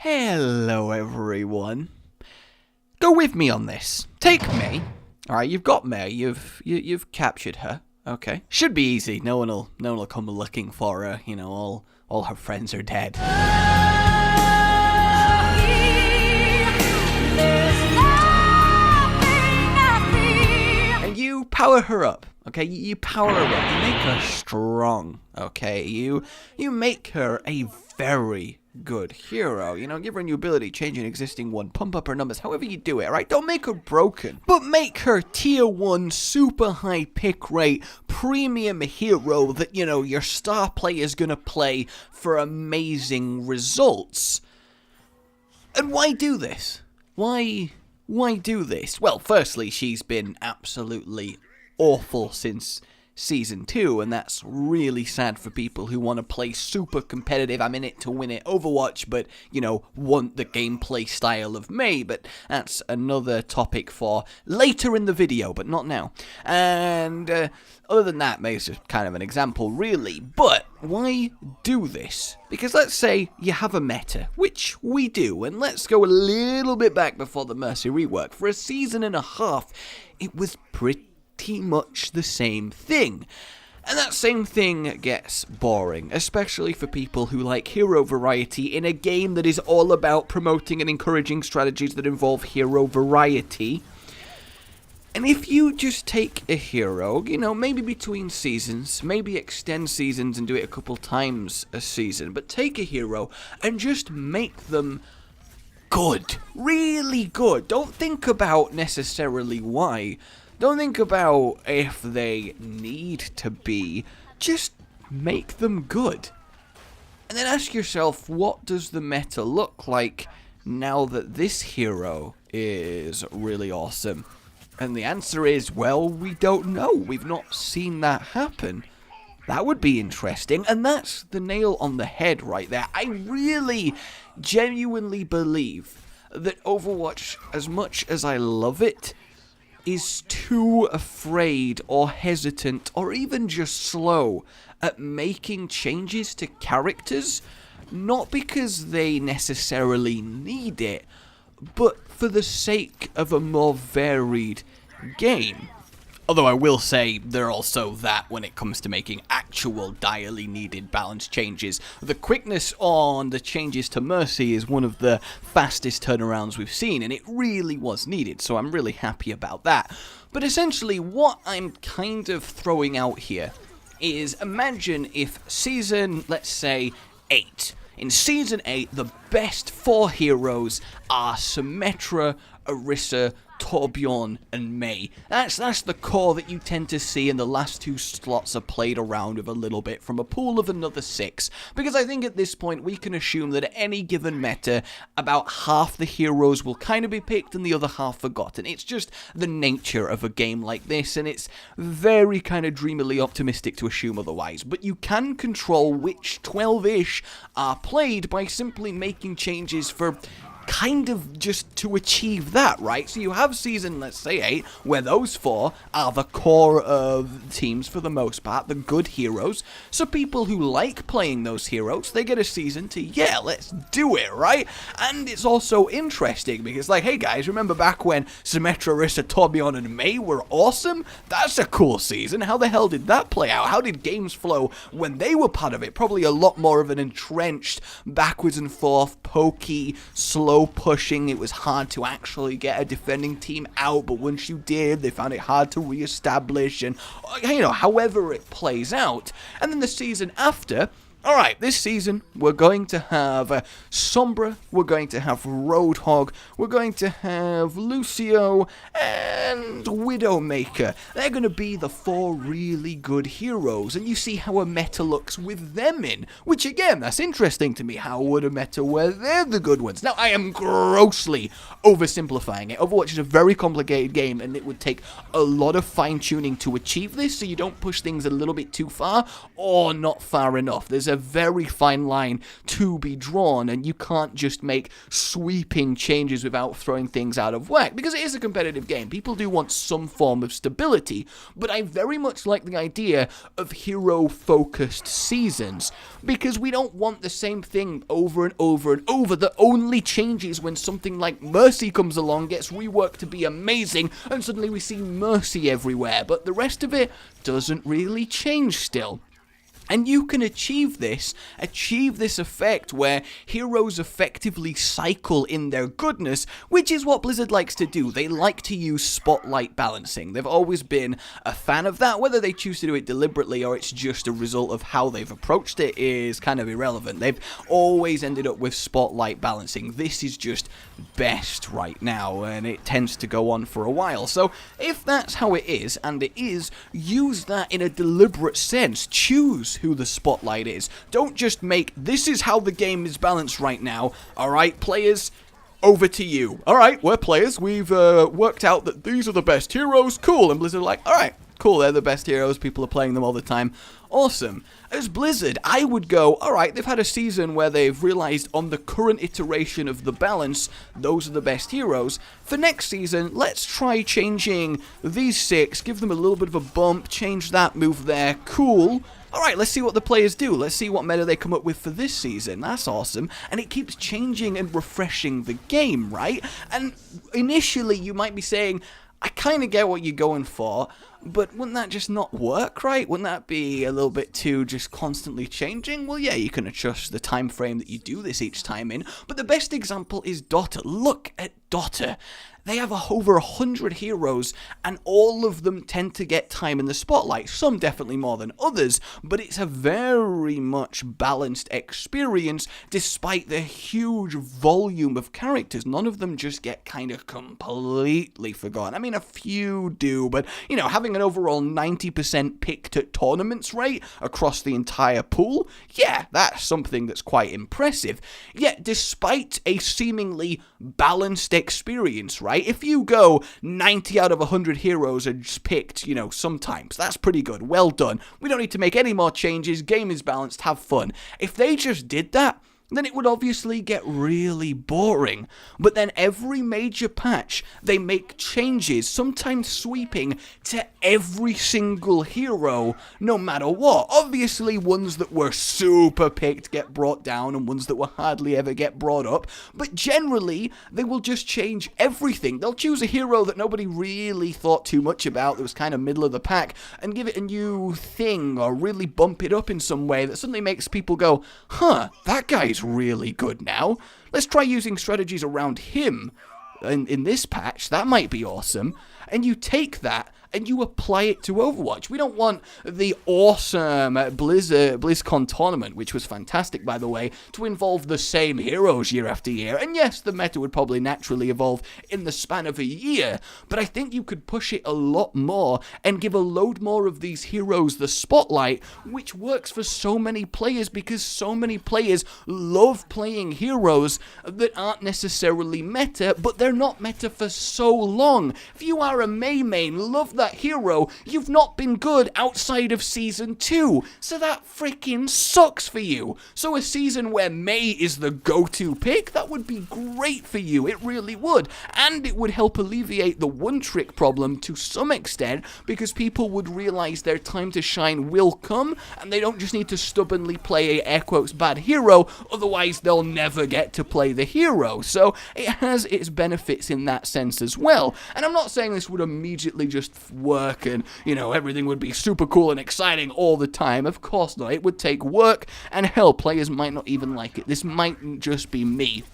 Hello everyone. Go with me on this. Take MEI. Alright, you've got MEI. You've captured her. Okay. Should be easy. No one will come looking for her. You know, all her friends are dead. And you power her up. Okay, you power her up, you make her strong, okay, you make her a very good hero, you know, give her a new ability, change an existing one, pump up her numbers, however you do it, right? Don't make her broken, but make her tier 1, super high pick rate, premium hero that, you know, your star player's gonna play for amazing results. And why do this? Why do this? Well, firstly, she's been absolutely awful since Season 2, and that's really sad for people who want to play super competitive, I'm in it to win it Overwatch, but, you know, want the gameplay style of MEI, but that's another topic for later in the video, but not now. And other than that, MEI is just kind of an example, really, but why do this? Because let's say you have a meta, which we do, and let's go a little bit back before the Mercy rework. For a season and a half, it was pretty much the same thing. And that same thing gets boring, especially for people who like hero variety in a game that is all about promoting and encouraging strategies that involve hero variety. And if you just take a hero, you know, maybe between seasons, maybe extend seasons and do it a couple times a season, but take a hero and just make them good, really good. Don't think about necessarily why. Don't think about if they need to be, just make them good. And then ask yourself, what does the meta look like now that this hero is really awesome? And the answer is, well, we don't know. We've not seen that happen. That would be interesting, and that's the nail on the head right there. I really, genuinely believe that Overwatch, as much as I love it, is too afraid or hesitant or even just slow at making changes to characters, not because they necessarily need it, but for the sake of a more varied game. Although I will say, they're also that when it comes to making actual direly needed balance changes. The quickness on the changes to Mercy is one of the fastest turnarounds we've seen, and it really was needed, so I'm really happy about that. But essentially, what I'm kind of throwing out here is, imagine if season, let's say, 8. In Season 8, the best 4 heroes are Symmetra, Orisa, Torbjorn, and MEI. That's the core that you tend to see, and the last 2 slots are played around with a little bit from a pool of another 6. Because I think at this point we can assume that at any given meta, about half the heroes will kind of be picked and the other half forgotten. It's just the nature of a game like this, and it's very kind of dreamily optimistic to assume otherwise. But you can control which 12-ish are played by simply making changes for kind of just to achieve that, right? So you have season, let's say 8, where those 4 are the core of teams for the most part, the good heroes. So people who like playing those heroes, they get a season to, yeah, let's do it, right? And it's also interesting because, like, hey guys, remember back when Symmetra, Orisa, Torbjorn, and MEI were awesome? That's a cool season. How the hell did that play out? How did games flow when they were part of it? Probably a lot more of an entrenched, backwards and forth, pokey, slow pushing. It was hard to actually get a defending team out, but once you did, they found it hard to re-establish, and, you know, however it plays out. And then the season after, alright, this season, we're going to have Sombra, we're going to have Roadhog, we're going to have Lucio, and Widowmaker. They're going to be the 4 really good heroes, and you see how a meta looks with them in, which again, that's interesting to me. How would a meta where they're the good ones? Now, I am grossly oversimplifying it. Overwatch is a very complicated game, and it would take a lot of fine-tuning to achieve this, so you don't push things a little bit too far, or not far enough. There's a very fine line to be drawn, and you can't just make sweeping changes without throwing things out of whack, because it is a competitive game. People do want some form of stability, but I very much like the idea of hero-focused seasons, because we don't want the same thing over and over and over that only changes when something like Mercy comes along, gets reworked to be amazing, and suddenly we see Mercy everywhere, but the rest of it doesn't really change still. And you can achieve this effect where heroes effectively cycle in their goodness, which is what Blizzard likes to do. They like to use spotlight balancing. They've always been a fan of that. Whether they choose to do it deliberately or it's just a result of how they've approached it is kind of irrelevant. They've always ended up with spotlight balancing. This is just best right now, and it tends to go on for a while. So if that's how it is, and it is, use that in a deliberate sense. Choose who the spotlight is. Don't just make, this is how the game is balanced right now. Alright, players, over to you. Alright, we're players. We've worked out that these are the best heroes. Cool. And Blizzard are like, alright, cool, they're the best heroes. People are playing them all the time. Awesome. As Blizzard, I would go, alright, they've had a season where they've realized on the current iteration of the balance, those are the best heroes. For next season, let's try changing these 6, give them a little bit of a bump, change that move there, cool. Alright, let's see what the players do. Let's see what meta they come up with for this season. That's awesome. And it keeps changing and refreshing the game, right? And initially, you might be saying, I kind of get what you're going for, but wouldn't that just not work, right? Wouldn't that be a little bit too just constantly changing? Well, yeah, you can adjust the time frame that you do this each time in, but the best example is Dota. Look at Dota. They have over 100 heroes, and all of them tend to get time in the spotlight. Some definitely more than others, but it's a very much balanced experience despite the huge volume of characters. None of them just get kind of completely forgotten. I mean, a few do, but, you know, having an overall 90% picked at tournaments rate across the entire pool, yeah, that's something that's quite impressive. Yet, despite a seemingly balanced experience, right? If you go 90 out of 100 heroes are just picked, you know, sometimes, that's pretty good. Well done. We don't need to make any more changes. Game is balanced. Have fun. If they just did that, then it would obviously get really boring. But then every major patch, they make changes, sometimes sweeping, to every single hero, no matter what. Obviously, ones that were super picked get brought down, and ones that will hardly ever get brought up. But generally, they will just change everything. They'll choose a hero that nobody really thought too much about, that was kind of middle of the pack, and give it a new thing, or really bump it up in some way that suddenly makes people go, huh, that guy's really good now. Let's try using strategies around him in this patch. That might be awesome. And you take that and you apply it to Overwatch. We don't want the awesome BlizzCon tournament, which was fantastic, by the way, to involve the same heroes year after year. And yes, the meta would probably naturally evolve in the span of a year, but I think you could push it a lot more and give a load more of these heroes the spotlight, which works for so many players because so many players love playing heroes that aren't necessarily meta, but they're not meta for so long. If you are a MEI main, love that hero, you've not been good outside of Season 2, so that freaking sucks for you. So a season where MEI is the go-to pick, that would be great for you, it really would, and it would help alleviate the one-trick problem to some extent, because people would realize their time to shine will come, and they don't just need to stubbornly play a, air quotes, bad hero, otherwise they'll never get to play the hero. So it has its benefits in that sense as well, and I'm not saying this would immediately just work and, you know, everything would be super cool and exciting all the time. Of course not. It would take work, and hell, players might not even like it. This might just be me.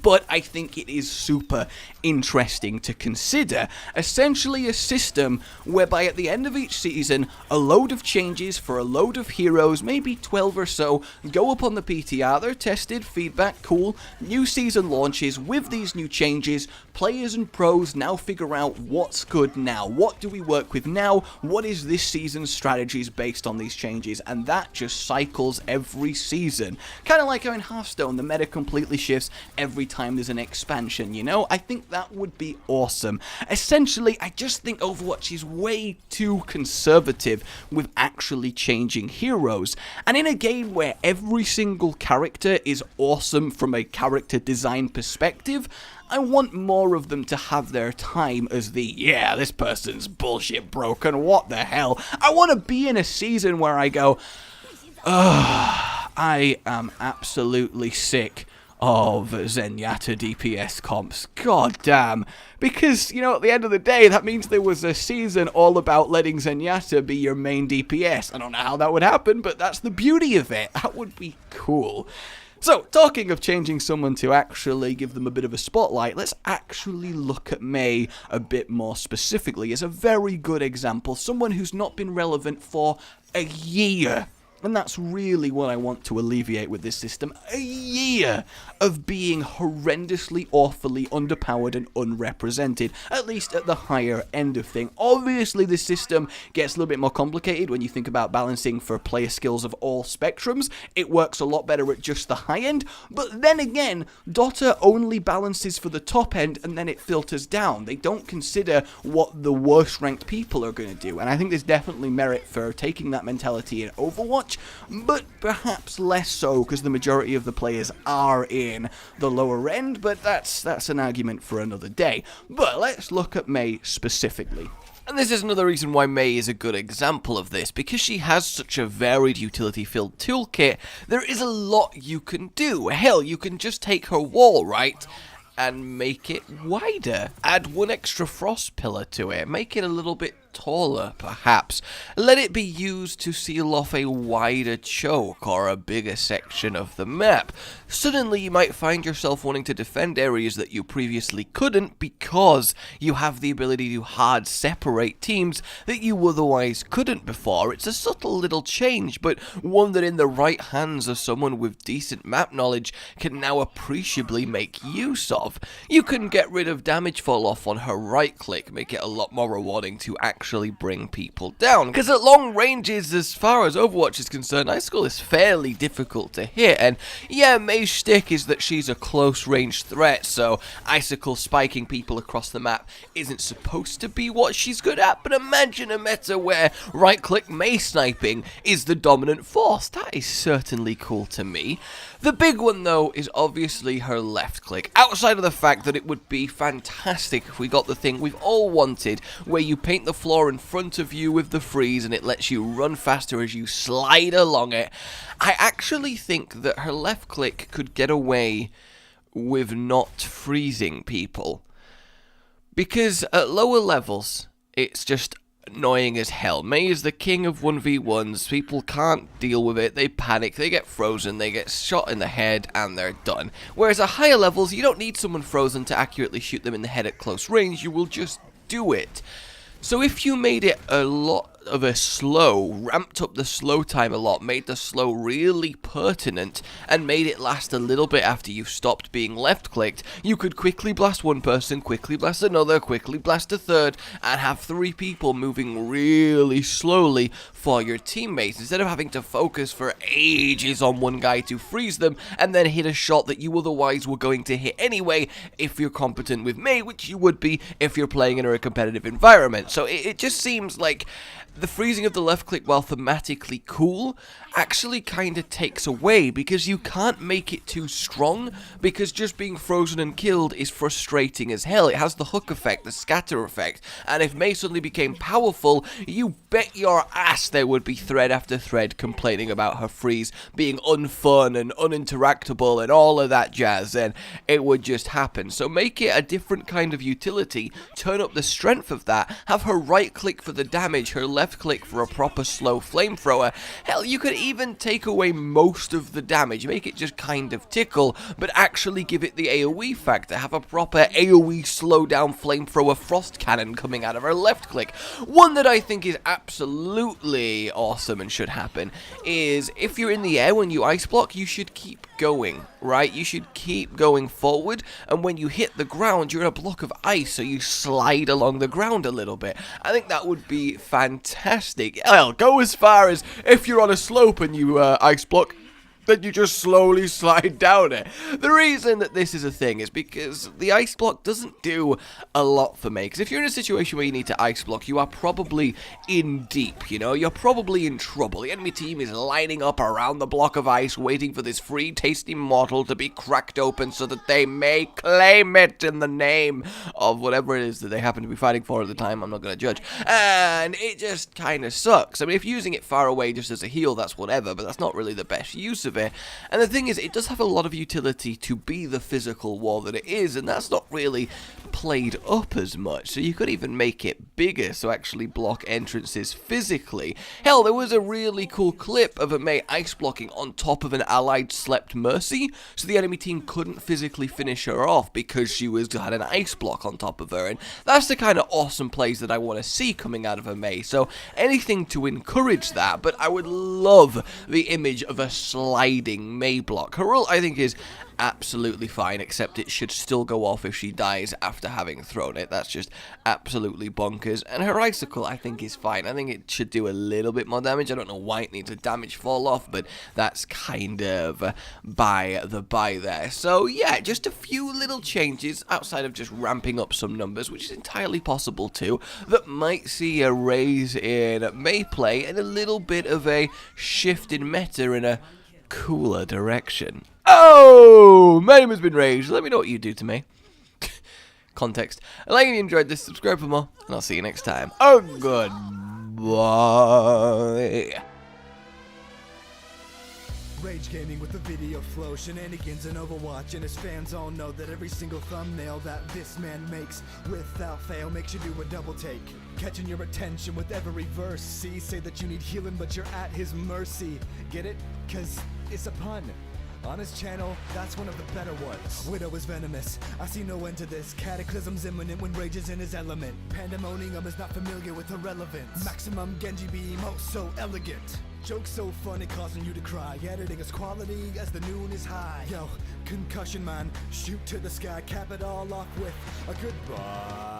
But I think it is super interesting to consider. Essentially a system whereby at the end of each season, a load of changes for a load of heroes, maybe 12 or so, go up on the PTR, they're tested, feedback, cool, new season launches with these new changes, players and pros now figure out what's good now, what do we work with now, what is this season's strategies based on these changes, and that just cycles every season. Kind of like how in Hearthstone, the meta completely shifts every every time there's an expansion, you know? I think that would be awesome. Essentially, I just think Overwatch is way too conservative with actually changing heroes. And in a game where every single character is awesome from a character design perspective, I want more of them to have their time as the, yeah, this person's bullshit broken, what the hell. I want to be in a season where I go, ugh, I am absolutely sick of Zenyatta DPS comps. God damn. Because, you know, at the end of the day, that means there was a season all about letting Zenyatta be your main DPS. I don't know how that would happen, but that's the beauty of it. That would be cool. So, talking of changing someone to actually give them a bit of a spotlight, let's actually look at MEI a bit more specifically as a very good example. Someone who's not been relevant for a year. And that's really what I want to alleviate with this system. A year of being horrendously, awfully underpowered and unrepresented, at least at the higher end of thing. Obviously, the system gets a little bit more complicated when you think about balancing for player skills of all spectrums. It works a lot better at just the high end, but then again, Dota only balances for the top end and then it filters down. They don't consider what the worst ranked people are going to do, and I think there's definitely merit for taking that mentality in Overwatch, but perhaps less so because the majority of the players are in the lower end, but that's an argument for another day. But let's look at MEI specifically. And this is another reason why MEI is a good example of this, because she has such a varied utility-filled toolkit. There is a lot you can do. Hell, you can just take her wall, right, and make it wider. Add one extra frost pillar to it, make it a little bit taller, perhaps. Let it be used to seal off a wider choke or a bigger section of the map. Suddenly you might find yourself wanting to defend areas that you previously couldn't because you have the ability to hard separate teams that you otherwise couldn't before. It's a subtle little change, but one that in the right hands of someone with decent map knowledge can now appreciably make use of. You can get rid of damage fall off on her right click, make it a lot more rewarding to actually bring people down. Because at long ranges, as far as Overwatch is concerned, Icicle is fairly difficult to hit, and yeah, MEI's shtick is that she's a close range threat, so Icicle spiking people across the map isn't supposed to be what she's good at, but imagine a meta where right click MEI sniping is the dominant force. That is certainly cool to me. The big one though is obviously her left click, outside of the fact that it would be fantastic if we got the thing we've all wanted, where you paint the floor in front of you with the freeze and it lets you run faster as you slide along it. I actually think that her left click could get away with not freezing people, because at lower levels it's just annoying as hell. MEI is the king of 1v1s, people can't deal with it, they panic, they get frozen, they get shot in the head, and they're done. Whereas at higher levels, you don't need someone frozen to accurately shoot them in the head at close range, you will just do it. So if you made it a lot of a slow, ramped up the slow time a lot, made the slow really pertinent, and made it last a little bit after you've stopped being left-clicked, you could quickly blast one person, quickly blast another, quickly blast a third, and have 3 people moving really slowly for your teammates, instead of having to focus for ages on one guy to freeze them, and then hit a shot that you otherwise were going to hit anyway if you're competent with MEI, which you would be if you're playing in a competitive environment. So it just seems like the freezing of the left click, while thematically cool, actually kind of takes away, because you can't make it too strong, because just being frozen and killed is frustrating as hell. It has the hook effect, the scatter effect, and if MEI suddenly became powerful, you bet your ass there would be thread after thread complaining about her freeze being unfun and uninteractable and all of that jazz, and it would just happen. So make it a different kind of utility, turn up the strength of that, have her right click for the damage, her left click for a proper slow flamethrower. Hell, you could even take away most of the damage, make it just kind of tickle, but actually give it the AoE factor, have a proper AoE slow down flamethrower frost cannon coming out of her left click. One that I think is absolutely awesome and should happen is, if you're in the air when you ice block, you should keep going, right? You should keep going forward, and when you hit the ground, you're in a block of ice, so you slide along the ground a little bit. I think that would be fantastic. I'll go as far as, if you're on a slope and you ice block, then you just slowly slide down it. The reason that this is a thing is because the ice block doesn't do a lot for me. Because if you're in a situation where you need to ice block, you are probably in deep, you know? You're probably in trouble. The enemy team is lining up around the block of ice, waiting for this free tasty mortal to be cracked open so that they may claim it in the name of whatever it is that they happen to be fighting for at the time. I'm not going to judge. And it just kind of sucks. I mean, if using it far away just as a heal, that's whatever, but that's not really the best use of it. And the thing is, it does have a lot of utility to be the physical wall that it is, and that's not really played up as much. So you could even make it bigger so actually block entrances physically. Hell, there was a really cool clip of a MEI ice blocking on top of an allied slept Mercy, so the enemy team couldn't physically finish her off because she had an ice block on top of her, and that's the kind of awesome plays that I want to see coming out of a MEI. So anything to encourage that, but I would love the image of a sliding MEI block. Her ult, I think, is absolutely fine, except it should still go off if she dies after having thrown it. That's just absolutely bonkers. And her icicle, I think, is fine. I think it should do a little bit more damage. I don't know why it needs a damage fall off, but that's kind of by the by there. So yeah, just a few little changes outside of just ramping up some numbers, which is entirely possible too, that might see a raise in MEI play and a little bit of a shift in meta in a cooler direction. Oh, my name has been Rage. Let me know what you do to me. Context. Like if you enjoyed this, subscribe for more, and I'll see you next time. Oh, goodbye. Rage gaming with the video flow, shenanigans in Overwatch, and his fans all know that every single thumbnail that this man makes without fail makes you do a double take, catching your attention with every verse. See, say that you need healing but you're at his mercy. Get it? Cause it's a pun. On his channel, that's one of the better ones. Widow is venomous, I see no end to this. Cataclysm's imminent when Rage is in his element. Pandemonium is not familiar with irrelevance. Maximum Genji beam, oh so elegant. Jokes so funny causing you to cry. Editing is quality as the noon is high. Yo, concussion man, shoot to the sky, cap it all off with a goodbye.